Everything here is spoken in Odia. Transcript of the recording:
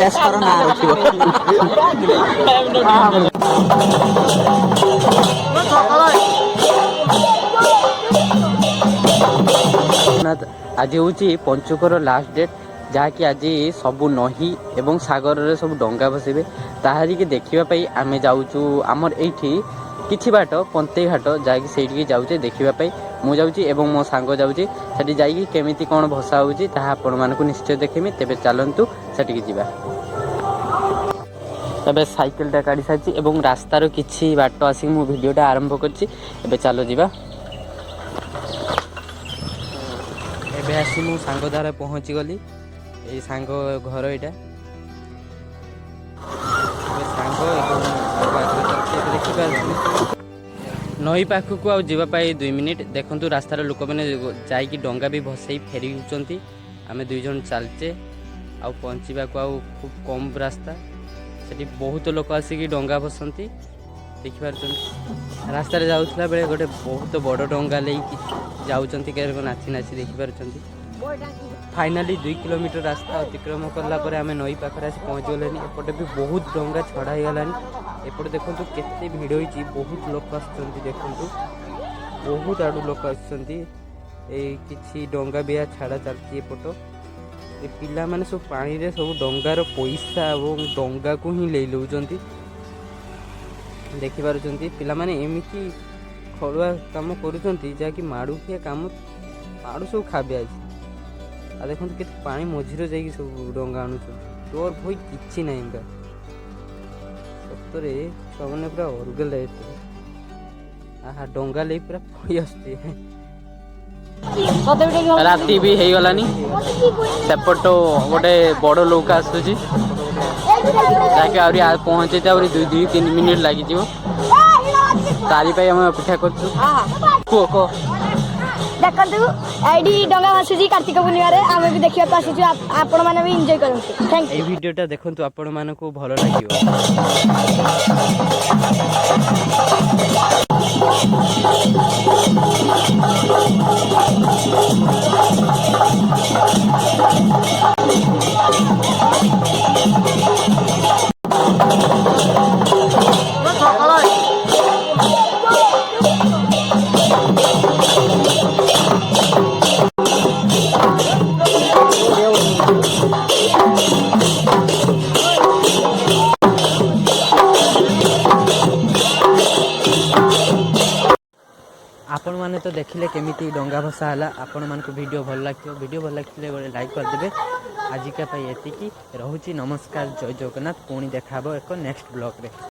ଦେଶର ନାଁ ରଖିବ। ଆଜି ହେଉଛି ପଞ୍ଚୁକର ଲାଷ୍ଟ ଡେଟ୍, ଯାହାକି ଆଜି ସବୁ ନଈ ଏବଂ ସାଗରରେ ସବୁ ଡଙ୍ଗା ଭସିବେ। ତାହାରିକି ଦେଖିବା ପାଇଁ ଆମେ ଯାଉଛୁ ଆମର ଏଇଠି କିଛି ବାଟ ପନ୍ତେଇ ଘାଟ, ଯାହାକି ସେଇଠିକି ଯାଉଛେ ଦେଖିବା ପାଇଁ। ମୁଁ ଯାଉଛି ଏବଂ ମୋ ସାଙ୍ଗ ଯାଉଛି। ସେଠି ଯାଇକି କେମିତି କ'ଣ ଭସା ହେଉଛି ତାହା ଆପଣମାନଙ୍କୁ ନିଶ୍ଚୟ ଦେଖେଇବି। ତେବେ ଚାଲନ୍ତୁ ସେଠିକି ଯିବା। ଏବେ ସାଇକେଲଟା କାଢ଼ି ସାରିଛି ଏବଂ ରାସ୍ତାର କିଛି ବାଟ ଆସିକି ମୁଁ ଭିଡ଼ିଓଟା ଆରମ୍ଭ କରିଛି। ଏବେ ଚାଲ ଯିବା। ଏବେ ଆସି ମୁଁ ସାଙ୍ଗ ଦ୍ୱାରା ପହଞ୍ଚିଗଲି। ଏଇ ସାଙ୍ଗ ଘର ଏଇଟା। ଏବେ ସାଙ୍ଗ ଏବଂ ସାଙ୍ଗ ଆଗରେ ଚାଲିଛି। ଏବେ ଦେଖିପାରୁଛନ୍ତି ନଈ ପାଖକୁ ଆଉ ଯିବା ପାଇଁ 2 ମିନିଟ୍। ଦେଖନ୍ତୁ ରାସ୍ତାର ଲୋକମାନେ ଯାଇକି ଡଙ୍ଗା ବି ଭସେଇ ଫେରିଛନ୍ତି। ଆମେ 2 ଜଣ ଚାଲିଛେ। ଆଉ ପହଞ୍ଚିବାକୁ ଆଉ ଖୁବ୍ କମ୍ ରାସ୍ତା। ସେଠି ବହୁତ ଲୋକ ଆସିକି ଡଙ୍ଗା ଭସନ୍ତି। ଦେଖିପାରୁଛନ୍ତି ରାସ୍ତାରେ ଯାଉଥିଲା ବେଳେ ଗୋଟେ ବହୁତ ବଡ଼ ଡଙ୍ଗା ନେଇକି ଯାଉଛନ୍ତି। କେରକ ନାଚି ନାଚି ଦେଖିପାରୁଛନ୍ତି। ଫାଇନାଲି 2 କିଲୋମିଟର ରାସ୍ତା ଅତିକ୍ରମ କଲା ପରେ ଆମେ ନଈ ପାଖରେ ଆସି ପହଞ୍ଚିଗଲେଣି। ଏପଟେ ବି ବହୁତ ଡଙ୍ଗା ଛଡ଼ା ହେଇଗଲାଣି। ଏପଟେ ଦେଖନ୍ତୁ କେତେ ଭିଡ଼ ହେଇଛି। ବହୁତ ଲୋକ ଆସୁଛନ୍ତି। ଦେଖନ୍ତୁ ବହୁତ ଆଡ଼ୁ ଲୋକ ଆସୁଛନ୍ତି। ଏଇ କିଛି ଡଙ୍ଗା ବି ଛାଡ଼ା ଚାଲିଛି ଏପଟ। ଏ ପିଲାମାନେ ସବୁ ପାଣିରେ ସବୁ ଡଙ୍ଗାର ପଇସା ଏବଂ ଡଙ୍ଗାକୁ ହିଁ ନେଇ ନେଉଛନ୍ତି। ଦେଖିପାରୁଛନ୍ତି ପିଲାମାନେ ଏମିତି ଖଳୁଆ କାମ କରୁଛନ୍ତି, ଯାହାକି ମାଡ଼ୁଖିଆ କାମ, ମାଡ଼ୁ ସବୁ ଖାବିଆ ଅଛି। ଆଉ ଦେଖନ୍ତୁ କେତେ ପାଣି ମଝିରେ ଯାଇକି ସବୁ ଡଙ୍ଗା ଆଣୁଛନ୍ତି। ଡର ଭୟ କିଛି ନାହିଁ। ପୁରା ସତରେ ଛୁଆମାନେ ପୁରା ଅଲଗା ଲାଇଫ୍। ଆହା ଡଙ୍ଗା ନେଇ ପୁରା ପଳେଇ ଆସୁଛି। ରାତି ବି ହେଇଗଲାନି। ସେପଟ ଗୋଟେ ବଡ଼ ନୌକା ଆସୁଛି, ଯାହାକି ଆହୁରି ପହଞ୍ଚେଇତେ ଆହୁରି 2-3 ମିନିଟ୍ ଲାଗିଯିବ। ତାରି ପାଇଁ ଆମେ ଅପେକ୍ଷା କରୁଛୁ। କୁହ କୁହ। ଦେଖନ୍ତୁ ଏଇଠି ଡଙ୍ଗା ଭାସୁଛି କାର୍ତ୍ତିକ ପୂର୍ଣ୍ଣିମାରେ। ଆମେ ବି ଦେଖିବାକୁ ଆସିଛୁ। ଆପଣମାନେ ବି ଏନ୍ଜୟ କରନ୍ତୁ। Thank you. ଏଇ ଭିଡ଼ିଓଟା ଦେଖନ୍ତୁ, ଆପଣମାନଙ୍କୁ ଭଲ ଲାଗିବ। ଆପଣମାନେ ତ ଦେଖିଲେ କେମିତି ଡଙ୍ଗା ଭସା ହେଲା। ଆପଣମାନଙ୍କୁ ଭିଡ଼ିଓ ଭଲ ଲାଗିଥିବ। ଭିଡ଼ିଓ ଭଲ ଲାଗିଥିଲେ ଗୋଟେ ଲାଇକ୍ କରିଦେବେ। ଆଜିକା ପାଇଁ ଏତିକି ରହୁଛି। ନମସ୍କାର, ଜୟ ଜଗନ୍ନାଥ। ପୁଣି ଦେଖା ହେବ ଏକ ନେକ୍ସଟ ବ୍ଲଗ୍ରେ।